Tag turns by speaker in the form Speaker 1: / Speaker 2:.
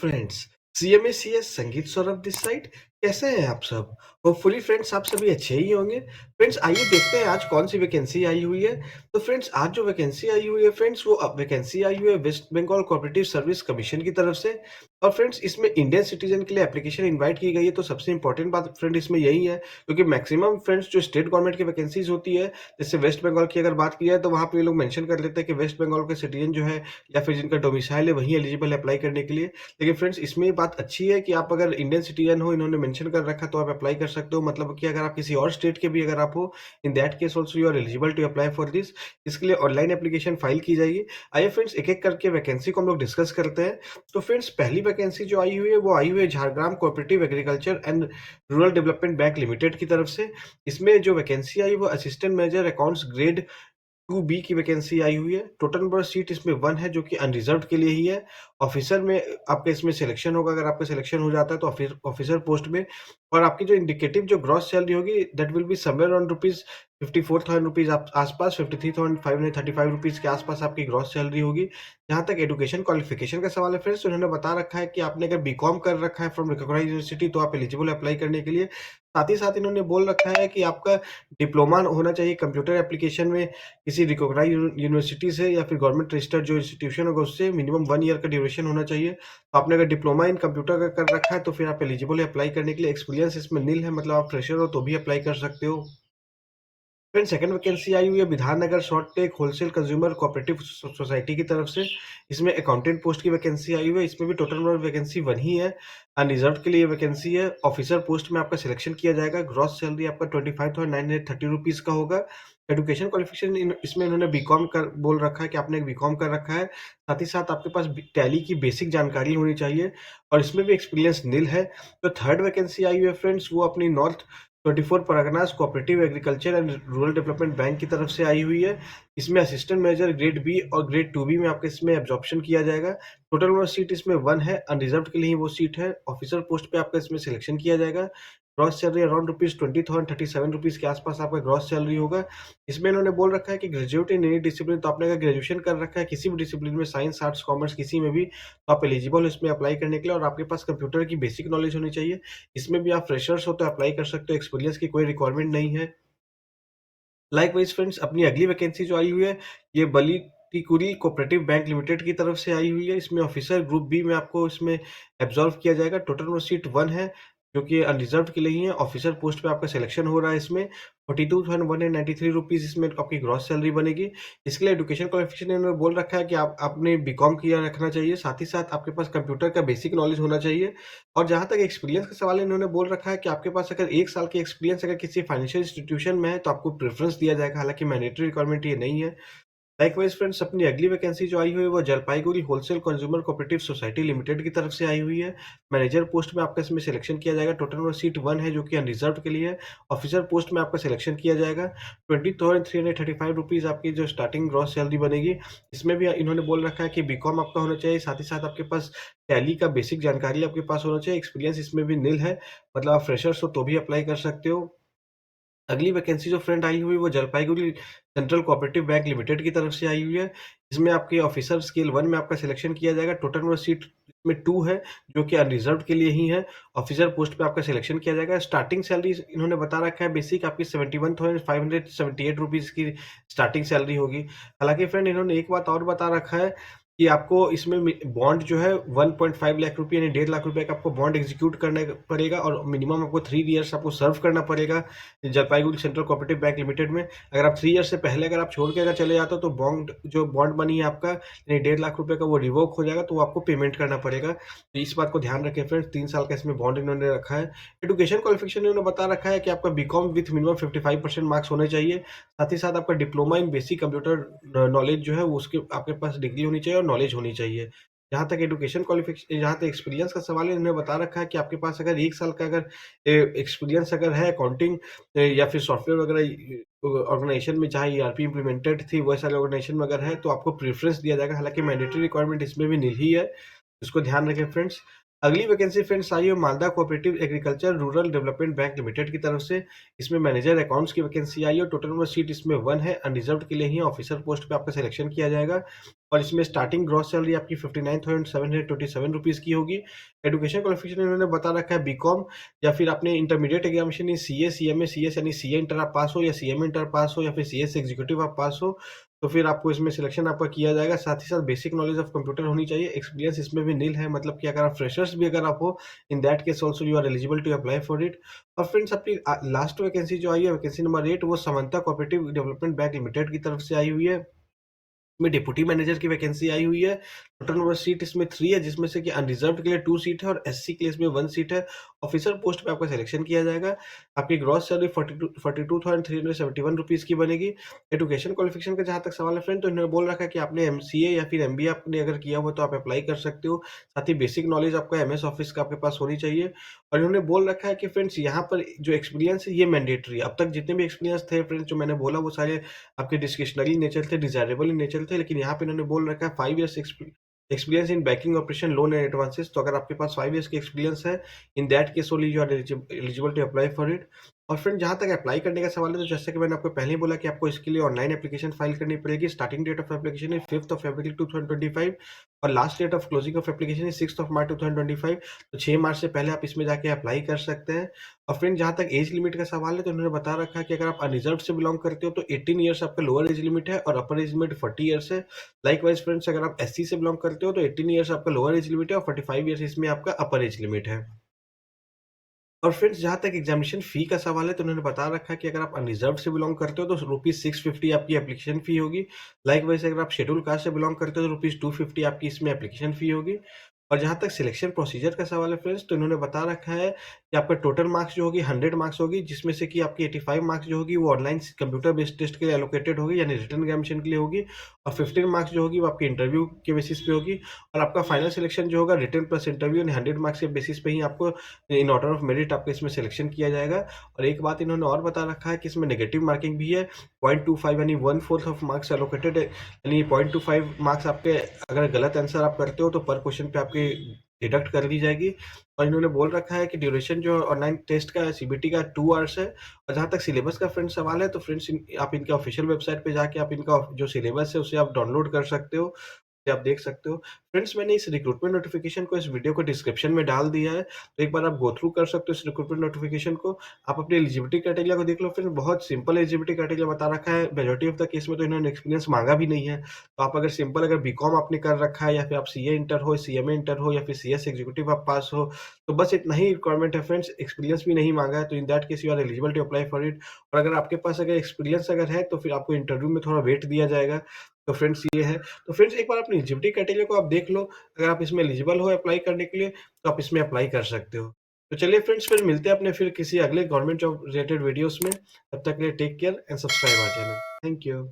Speaker 1: Friends, CMA CS संगीत Saurabh this side. कैसे हैं आप सब? होपफुली फ्रेंड्स आप सभी अच्छे ही होंगे। फ्रेंड्स आइए देखते हैं आज कौन सी वैकेंसी आई हुई है। तो फ्रेंड्स आज जो वैकेंसी आई हुई है फ्रेंड्स वो वैकेंसी आई हुई है West Bengal cooperative service commission की तरफ से। और फ्रेंड्स इसमें इंडियन सिटीजन के लिए एप्लीकेशन इनवाइट की गई है। तो सबसे इंपॉर्टेंट बात फ्रेंड इसमें यही है, क्योंकि मैक्सिमम फ्रेंड्स जो स्टेट गवर्नमेंट की वैकेंसीज होती है, जैसे वेस्ट बंगाल की अगर बात की जाए तो वहाँ पे ये लोग मेंशन कर लेते हैं कि वेस्ट बंगाल के सिटीजन जो है या फिर जिनका डोमिसाइल है वही एलिजिबल है अप्लाई करने के लिए। लेकिन फ्रेंड्स इसमें ये बात अच्छी है कि आप अगर इंडियन सिटीजन हो, इन्होंने मेंशन कर रखा तो आप अप्लाई कर सकते हो। मतलब कि अगर आप किसी और स्टेट के भी अगर आप हो, in that case also you are eligible to apply for this. इसके लिए ऑनलाइन एप्लीकेशन फाइल की जाएगी। आइए फ्रेंड्स एक-एक करके वैकेंसी को हम लोग डिस्कस करते हैं। तो फ्रेंड्स पहली वैकेंसी जो आई हुई है वो आई हुई है Jhargram cooperative agriculture and rural development bank limited की तरफ से। इसमें जो वैकेंसी आई वो assistant manager accounts grade 2B की वैकेंसी आई हुई है। टोटल नंबर ऑफ सीट इसमें 1 है जो कि अनरिजर्व्ड के लिए ही है। ऑफिसर में आपका इसमें सिलेक्शन होगा, अगर आपका सिलेक्शन हो जाता है तो ऑफिसर पोस्ट में। और आपकी जो इंडिकेटिव जो ग्रॉस सैलरी होगी that will be somewhere on rupees 54,000 rupees आप आस-पास 53,535 रुपीज़ के आस-पास आपकी ग्रॉस सैलरी होगी। जहाँ तक एजुकेशन क्वालिफिकेशन का सवाल है फ्रेंड्स, तो उन्होंने बता रखा है कि आपने अगर बीकॉम कर रखा है फ्रॉम रिकॉग्नाइज्ड यूनिवर्सिटी तो आप एलिजिबल है अप्लाई करने के लिए। साथ ही साथ इन्होंने बोल रखा है कि आपका डिप्लोमा होना चाहिए कंप्यूटर एप्लीकेशन में किसी रिकॉग्नाइज्ड यूनिवर्सिटी से या फिर गवर्नमेंट रजिस्टर्ड जो इंस्टीट्यूशन होगा उससे मिनिमम 1 ईयर का ड्यूरेशन होना चाहिए। तो आपने अगर डिप्लोमा इन कंप्यूटर का कर रखा है तो फिर आप एलिजिबल है अप्लाई करने के लिए। एक्सपीरियंस इसमें निल है, मतलब आप फ्रेशर हो तो भी अप्लाई कर सकते हो। फ्रेंड सेकंड वैकेंसी आई हुई है Bidhannagar short take wholesale consumer cooperative society की तरफ से। इसमें अकाउंटेंट पोस्ट की वैकेंसी आई हुई है। इसमें भी टोटल नंबर वैकेंसी 1 ही है। अनरिजर्व्ड के लिए वैकेंसी है। ऑफिसर पोस्ट में आपका सिलेक्शन किया जाएगा। ग्रॉस सैलरी आपका 25,930 रुपीज़ का होगा। एजुकेशन क्वालिफिकेशन इसमें इन्होंने बीकॉम कर बोल रखा है कि आपने बीकॉम कर रखा है। साथ ही साथ आपके पास टैली की बेसिक जानकारी होनी चाहिए और इसमें भी एक्सपीरियंस निल है। तो थर्ड वैकेंसी आई हुई है फ्रेंड्स वो अपनी north 24 Parganas cooperative agriculture and rural development bank की तरफ से आई हुई है। इसमें असिस्टेंट मैनेजर ग्रेड बी और ग्रेड 2B में आपका इसमें एब्जॉर्प्शन किया जाएगा। टोटल नंबर सीट इसमें 1 है, अनरिजर्व्ड के लिए ही वो सीट है। ऑफिसर पोस्ट पे आपका इसमें सिलेक्शन किया जाएगा। Gross salary around rupees 20,037 rupees के आस-पास आपका ग्रॉस सैलरी होगा। इसमें इन्होंने बोल रखा है कि ग्रेजुएट इन एनी डिसिप्लिन, तो आपने अगर ग्रेजुएशन कर रखा है किसी भी डिसिप्लिन में, साइंस, आर्ट्स, कॉमर्स किसी में भी, तो आप एलिजिबल हो इसमें अप्लाई करने के लिए और आपके पास कंप्यूटर की बेसिक नॉलेज होनी चाहिए। इसमें भी आप फ्रेशर्स हो तो अप्लाई कर सकते हो, एक्सपीरियंस की कोई रिक्वायरमेंट नहीं है। लाइकवाइज़ फ्रेंड्स अपनी अगली वैकेंसी जो आई हुई है, ये बली टिकुरी कोऑपरेटिव बैंक लिमिटेड की तरफ से आई हुई है। इसमें ऑफिसर ग्रुप बी में आपको इसमें एब्ज़ॉर्ब किया जाएगा। टोटल नंबर सीट 1 है, जो कि अनरिज़र्व्ड के लिए ही है। ऑफिसर पोस्ट पे आपका सिलेक्शन हो रहा है इसमें। 42,193 रुपीज़ इसमें आपकी ग्रॉस सैलरी बनेगी। इसके लिए एजुकेशन क्वालिफिकेशन इन्होंने बोल रखा है कि आपने बीकॉम किया रखना चाहिए। साथ ही साथ आपके पास कंप्यूटर का बेसिक नॉलेज होना चाहिए। और जहाँ तक एक्सपीरियंस का सवाल है, इन्होंने बोल रखा है कि आपके पास अगर 1 साल की एक्सपीरियंस अगर किसी फाइनेंशियल इंस्टीट्यूशन में है, तो आपको प्रेफ़रेंस दिया जाएगा, हालाँकि मैंडेटरी रिक्वायरमेंट ये नहीं है। लाइकवाइज़ फ्रेंड्स अपनी अगली वैकेंसी जो आई हुई है, वो Jalpaiguri wholesale consumer cooperative society limited की तरफ से आई हुई है। मैनेजर पोस्ट में आपका इसमें सिलेक्शन किया जाएगा। टोटल नंबर सीट 1 है, जो कि अनरिज़र्व्ड के लिए है। ऑफिसर पोस्ट में आपका सिलेक्शन किया जाएगा। 20,335 रुपीज़ आपकी जो स्टार्टिंग ग्रॉस सैलरी बनेगी। इसमें भी इन्होंने बोल रखा है कि बीकॉम आपका होना चाहिए, साथ ही साथ आपके पास टैली का बेसिक जानकारी आपके पास होना चाहिए। एक्सपीरियंस इसमें भी निल है, मतलब आप फ्रेशर्स हो तो भी अप्लाई कर सकते हो। अगली वैकेंसी जो फ्रेंड आई हुई है वो Jalpaiguri central cooperative bank limited की तरफ से आई हुई है। इसमें आपके ऑफिसर स्केल 1 में आपका सिलेक्शन किया जाएगा। टोटल नंबर सीट इसमें 2 है, जो कि अनरिजर्व्ड के लिए ही है। ऑफिसर पोस्ट पे आपका सिलेक्शन किया जाएगा। स्टार्टिंग सैलरी इन्होंने बता रखा है बेसिक आपकी 71,578 रुपीज़ की स्टार्टिंग सैलरी होगी। हालाँकि फ्रेंड इन्होंने एक बात और बता रखा है कि आपको इसमें बॉन्ड जो है 1.5 लाख रुपए यानी 1.5 लाख रुपए का आपको बॉन्ड एग्जीक्यूट करना पड़ेगा और मिनिमम आपको 3 इयर्स आपको सर्व करना पड़ेगा Jalpaiguri central cooperative bank limited में। अगर आप 3 ईयर से पहले अगर आप छोड़ के अगर चले जाते हो तो बॉन्ड मनी है आपका यानी 1.5 लाख रुपए का वो रिवोक हो जाएगा, तो वो आपको पेमेंट करना पड़ेगा। तो इस बात को ध्यान रखें फ्रेंड्स, 3 साल का इसमें बॉन्ड इन्होंने रखा है। एजुकेशन क्वालिफिकेशन इन्होंने बता रखा है कि आपका बीकॉम विथ मिनिमम 55% मार्क्स होने चाहिए। साथ ही साथ आपका diploma in basic computer knowledge जो है वो उसके आपके पास डिग्री होनी चाहिए और नॉलेज होनी चाहिए। जहाँ तक एजुकेशन क्वालिफिकेशन जहाँ तक एक्सपीरियंस का सवाल है, इन्होंने बता रखा है कि आपके पास अगर 1 साल का अगर एक्सपीरियंस अगर है अकाउंटिंग या फिर सॉफ्टवेयर वगैरह ऑर्गेनाइजेशन में, चाहे ईआरपी इम्प्लीमेंटेड थी वैसे वाले ऑर्गेनाइजेशन में अगर है तो आपको प्रेफ़रेंस दिया जाएगा। हालाँकि मैंडेटरी रिक्वायरमेंट इसमें भी निल ही है। इसको ध्यान रखें फ्रेंड्स। अगली वैकेंसी फ्रेंड्स आई है Malda cooperative agriculture rural development bank limited की तरफ से। इसमें मैनेजर अकाउंट्स की वैकेंसी आई है। टोटल नंबर सीट इसमें 1 है, अनरिजर्व्ड के लिए ही है। ऑफिसर पोस्ट पे आपका सिलेक्शन किया जाएगा और इसमें स्टार्टिंग ग्रॉस सैलरी आपकी 59,727 रुपीज़ की होगी। एजुकेशन क्वालिफ़िकेशन इन्होंने बता रखा है बीकॉम या फिर आपने इंटरमीडिएट एग्ज़ामिनेशन इन सीए, सीएमए, सीएस यानी सीए इंटर आप पास हो या सीएमए इंटर पास हो या फिर सीएस एग्जीक्यूटिव आप पास हो, तो फिर आपको इसमें सिलेक्शन आपका किया जाएगा। साथ ही साथ बेसिक नॉलेज ऑफ कंप्यूटर होनी चाहिए। एक्सपीरियंस इसमें भी निल है, मतलब कि अगर आप फ्रेशर्स भी अगर आप हो, in that case also you are eligible to apply for it. और फ्रेंड्स अपनी लास्ट वैकेंसी जो आई है, वैकेंसी नंबर 8, वो Samanta cooperative development bank limited की तरफ से आई हुई है। में डिप्टी मैनेजर की वैकेंसी आई हुई है। टोटल नंबर सीट इसमें 3 है, जिसमें से कि अनरिजर्व्ड के लिए 2 सीट है और एससी के लिए इसमें 1 सीट है। ऑफिसर पोस्ट पे आपका सिलेक्शन किया जाएगा। आपकी ग्रॉस सैलरी 42,371 रुपीज़ की बनेगी। एजुकेशन क्वालिफिकेशन का जहाँ तक सवाल है फ्रेंड, तो इन्होंने बोल रखा है कि आपने एमसीए या फिर एमबीए आपने अगर किया हुआ तो आप अप्लाई कर सकते हो। साथ ही बेसिक नॉलेज आपका एमएस ऑफिस का आपके पास होनी चाहिए। और इन्होंने बोल रखा है कि फ्रेंड्स यहाँ पर जो एक्सपीरियंस है ये मैंडेटरी है। अब तक जितने भी एक्सपीरियंस थे फ्रेंड्स जो मैंने बोला वो सारे आपके डिस्क्रिशनरी नेचर थे, डिज़ायरेबल इन नेचर थे, लेकिन यहाँ पे इन्होंने बोल रखा है 5 years experience in banking operation, loan and advances. तो अगर आपके पास 5 इयर्स की एक्सपीरियंस है, in that case only you are eligible to apply for it. और फ्रेंड जहाँ तक अप्लाई करने का सवाल है, तो जैसे कि मैंने आपको पहले ही बोला कि आपको इसके लिए ऑनलाइन एप्लीकेशन फाइल करनी पड़ेगी। Starting date of application is 5th of February 2025 और last date of closing of application is 6th of March 2025। तो 6 मार्च से पहले आप इसमें जाके अप्लाई कर सकते हैं। और फ्रेंड जहाँ तक एज लिमिट का सवाल है, तो उन्होंने बता रखा है कि अगर आप अनरिजर्व्ड से बिलॉन्ग करते हो तो 18 इयर्स आपका लोअर एज लिमिट है और अपर एज लिमिट 40 इयर्स है। लाइकवाइज फ्रेंड्स अगर आप एससी से बिलॉन्ग करते हो तो 18 इयर्स आपका लोअर एज लिमिट है और 45 इयर्स इसमें आपका अपर एज लिमिट है। और फ्रेंड्स जहाँ तक एग्जामिनेशन फ़ी का सवाल है, तो उन्होंने बता रखा है कि अगर आप अनरिजर्व्ड से बिलॉन्ग करते हो तो रुपीज़ 650 आपकी एप्लीकेशन फ़ी होगी। लाइकवाइज़ अगर आप शेड्यूल कास्ट से बिलॉन्ग करते हो तो रुपीज़ 250 आपकी इसमें एप्लीकेशन फ़ी होगी। और जहाँ तक सिलेक्शन प्रोसीजर का सवाल है फ्रेंड्स, तो इन्होंने बता रखा है कि आपका टोटल मार्क्स जो होगी 100 मार्क्स होगी, जिसमें से कि आपकी 85 मार्क्स जो होगी वो ऑनलाइन कंप्यूटर बेस्ड टेस्ट के लिए एलोकेटेड होगी, यानी रिटन एग्जामिनेशन के लिए होगी। और 15 मार्क्स जो होगी वो आपके इंटरव्यू के बेसिस पे होगी। और आपका फाइनल सिलेक्शन जो होगा रिटन प्लस इंटरव्यू यानी 100 मार्क्स के बेसिस पे ही आपको इन ऑर्डर ऑफ मेरिट आपका इसमें सिलेक्शन किया जाएगा। और एक बात इन्होंने और बता रखा है कि इसमें नेगेटिव मार्किंग भी है। 0.25 यानी 1/4 ऑफ मार्क्स एलोकेटेड है, यानी 0.25 मार्क्स आपके अगर गलत आंसर आप करते हो तो पर क्वेश्चन पे आपके डिडक्ट कर ली जाएगी। और इन्होंने बोल रखा है कि ड्यूरेशन जो ऑनलाइन टेस्ट का सीबीटी का 2 आवर्स है। और जहाँ तक सिलेबस का फ्रेंड्स सवाल है, तो फ्रेंड्स आप इनके ऑफिशियल वेबसाइट पे जाके आप इनका जो सिलेबस है उसे आप डाउनलोड कर सकते हो, आप देख सकते हो। फ्रेंड्स मैंने इस रिक्रूटमेंट नोटिफ़िकेशन को इस वीडियो को डिस्क्रिप्शन में डाल दिया है, तो एक बार आप गो थ्रू कर सकते हो इस रिक्रूटमेंट नोटिफ़िकेशन को। आप अपनी एलिजिबिलिटी क्राइटेरिया को देख लो, फ्रेंड्स बहुत सिंपल एलिजिबिलिटी क्राइटेरिया बता रखा है। मेजॉरिटी ऑफ द केस में तो इन्होंने एक्सपीरियंस माँगा भी नहीं है। तो आप अगर सिंपल अगर बीकॉम आपने कर रखा है या फिर आप सीए इंटर हो, सीएमए इंटर हो या फिर सीएस एग्जीक्यूटिव आप पास हो, तो बस इतना ही रिक्वायरमेंट है फ्रेंड्स, एक्सपीरियंस भी नहीं माँगा है, तो in that case you are eligible to apply for it. और अगर आपके पास अगर एक्सपीरियंस अगर है, तो फिर आपको इंटरव्यू में थोड़ा वेट दिया जाएगा। तो फ्रेंड्स ये है। तो फ्रेंड्स एक बार अपनी एलिजिबिलिटी क्राइटेरिया को आप देख लो, अगर आप इसमें एलिजिबल हो अप्लाई करने के लिए, तो आप इसमें अप्लाई कर सकते हो। तो चलिए फ्रेंड्स फिर मिलते हैं अपने फिर किसी अगले गवर्नमेंट जॉब रिलेटेड वीडियोज़ में। तब तक के लिए take care and subscribe our channel. Thank you.